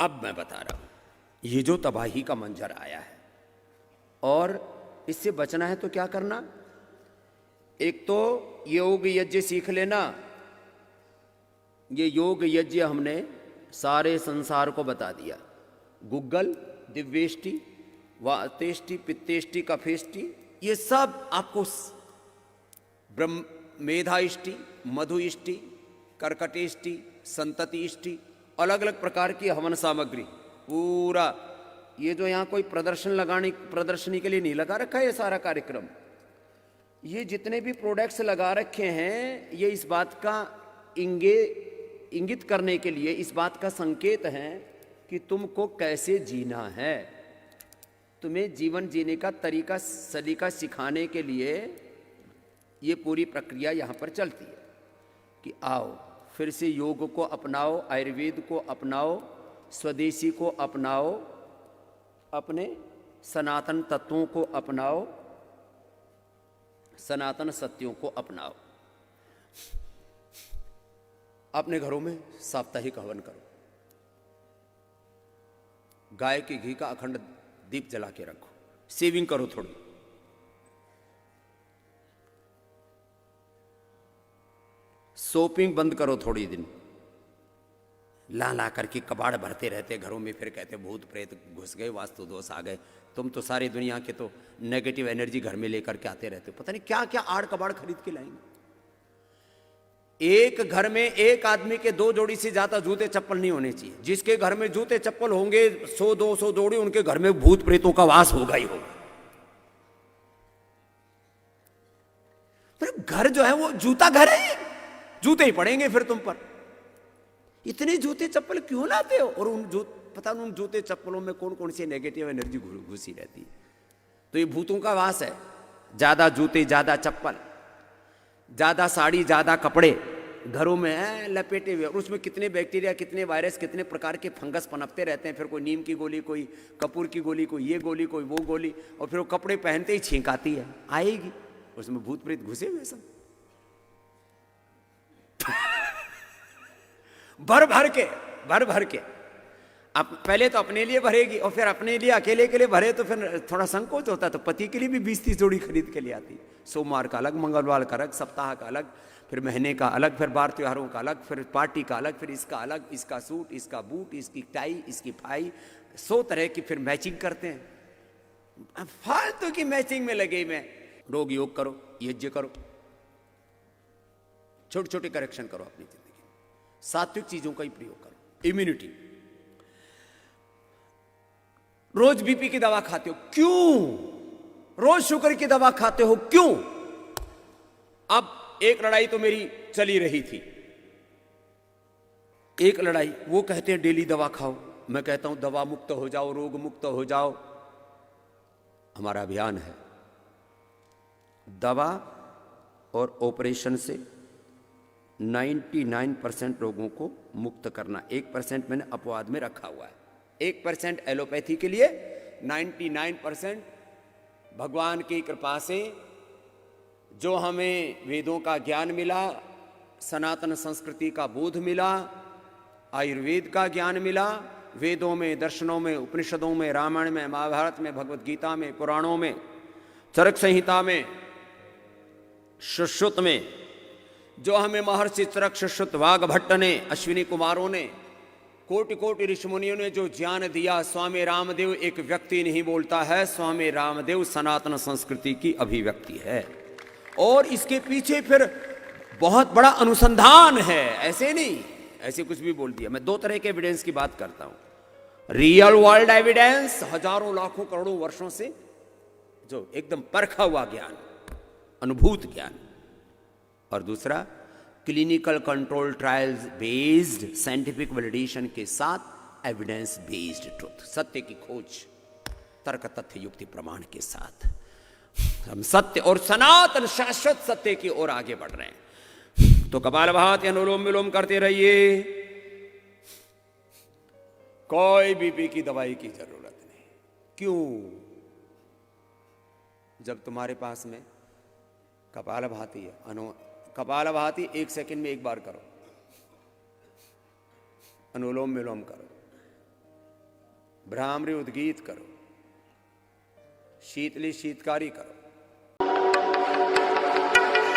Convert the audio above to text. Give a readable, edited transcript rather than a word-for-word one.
अब मैं बता रहा हूं, ये जो तबाही का मंजर आया है और इससे बचना है तो क्या करना। एक तो योग यज्ञ सीख लेना। ये योग यज्ञ हमने सारे संसार को बता दिया। गुग्गल, दिव्येष्टि, वातेष्टि, पित्तेष्टि, कफेष्टि, ये सब आपको ब्रह्म, मेधाइष्टि, मधुइष्टि, कर्कटेष्टि, संततिष्टि, अलग अलग प्रकार की हवन सामग्री पूरा। ये जो यहाँ कोई प्रदर्शनी के लिए नहीं लगा रखा है ये सारा कार्यक्रम। ये जितने भी प्रोडक्ट्स लगा रखे हैं ये इस बात का इंगित करने के लिए, इस बात का संकेत है कि तुमको कैसे जीना है। तुम्हें जीवन जीने का तरीका सलीका सिखाने के लिए ये पूरी प्रक्रिया यहाँ पर चलती है कि आओ फिर से योग को अपनाओ, आयुर्वेद को अपनाओ, स्वदेशी को अपनाओ, अपने सनातन तत्वों को अपनाओ, सनातन सत्यों को अपनाओ। अपने घरों में साप्ताहिक हवन करो। गाय के घी का अखंड दीप जला के रखो। सेविंग करो थोड़ी। सोपिंग बंद करो थोड़ी दिन। ला ला करके कबाड़ भरते रहते घरों में, फिर कहते भूत प्रेत घुस गए, वास्तु दोष आ गए। तुम तो सारी दुनिया के तो नेगेटिव एनर्जी घर में लेकर के आते रहते हो। पता नहीं क्या क्या आड़ कबाड़ खरीद के लाएंगे। एक घर में एक आदमी के 2 जोड़ी से ज्यादा जूते चप्पल नहीं होने चाहिए। जिसके घर में जूते चप्पल होंगे 100-200 जोड़ी, उनके घर में भूत प्रेतों का वास होगा ही होगा। फिर घर जो है वो जूता घर है, जूते ही पड़ेंगे फिर तुम पर। इतने जूते चप्पल क्यों लाते हो? और पता नहीं उन जूते चप्पलों में कौन कौन सी नेगेटिव एनर्जी घुसी रहती है। तो ये भूतों का वास है। ज्यादा जूते, ज्यादा चप्पल, ज्यादा साड़ी, ज्यादा कपड़े घरों में है लपेटे हुए। और उसमें कितने बैक्टीरिया, कितने वायरस, कितने प्रकार के फंगस पनपते रहते हैं। फिर कोई नीम की गोली, कोई कपूर की गोली, कोई ये गोली, कोई वो गोली, और फिर वो कपड़े पहनते ही छींक आती है, आएगी। उसमें भूत प्रेत घुसे हुए सब भर भर के। अब पहले तो अपने लिए भरेगी और फिर अपने लिए अकेले के लिए भरे तो फिर थोड़ा संकोच होता है। तो पति के लिए भी 20-30 जोड़ी खरीद के लिए आती। सोमवार का अलग, मंगलवार का अलग, सप्ताह का अलग, फिर महीने का अलग, फिर बार त्योहारों का अलग, फिर पार्टी का अलग, फिर इसका अलग, इसका सूट, इसका बूट, इसकी टाई, इसकी फाई, 100 तरह की फिर मैचिंग करते हैं। फालतू की मैचिंग में लगे मैं। रोग योग करो, यज्ञ करो, छोटे छोटे करेक्शन करो अपनी जिंदगी। सात्विक चीजों का ही प्रयोग करो। इम्यूनिटी। रोज बीपी की दवा खाते हो क्यों? रोज शुगर की दवा खाते हो क्यों? अब एक लड़ाई तो मेरी चली रही थी, एक लड़ाई। वो कहते हैं डेली दवा खाओ, मैं कहता हूं दवा मुक्त हो जाओ, रोग मुक्त हो जाओ। हमारा अभियान है दवा और ऑपरेशन से 99% रोगों को मुक्त करना। 1% मैंने अपवाद में रखा हुआ है। 1% एलोपैथी के लिए, 99% भगवान की कृपा से जो हमें वेदों का ज्ञान मिला, सनातन संस्कृति का बोध मिला, आयुर्वेद का ज्ञान मिला, वेदों में, दर्शनों में, उपनिषदों में, रामायण में, महाभारत में, भगवत गीता में, पुराणों में, चरक संहिता में, सुश्रुत में, जो हमें महर्षि चरक, सुश्रुत, वाघभट्ट ने, अश्विनी कुमारों ने, कोटि कोटि ऋषिमुनियों ने जो ज्ञान दिया। स्वामी रामदेव एक व्यक्ति नहीं बोलता है, स्वामी रामदेव सनातन संस्कृति की अभिव्यक्ति है। और इसके पीछे फिर बहुत बड़ा अनुसंधान है। ऐसे नहीं ऐसे कुछ भी बोल दिया। मैं 2 तरह के एविडेंस की बात करता हूं। रियल वर्ल्ड एविडेंस, हजारों लाखों करोड़ों वर्षों से जो एकदम परखा हुआ ज्ञान, अनुभूत ज्ञान। और दूसरा clinical control trials based scientific validation के साथ एविडेंस बेस्ड ट्रुथ, सत्य की खोज, तर्क तथ्य युक्ति प्रमाण के साथ हम सत्य और सनातन शाश्वत सत्य की ओर आगे बढ़ रहे हैं। तो कपालभाति, अनुलोम विलोम करते रहिए। कोई बीपी की दवाई की जरूरत नहीं। क्यों? जब तुम्हारे पास में कपालभाति है, कपालभाति 1 सेकंड में 1 बार करो, अनुलोम विलोम करो, भ्रामरी उद्गीत करो, शीतली शीतकारी करो।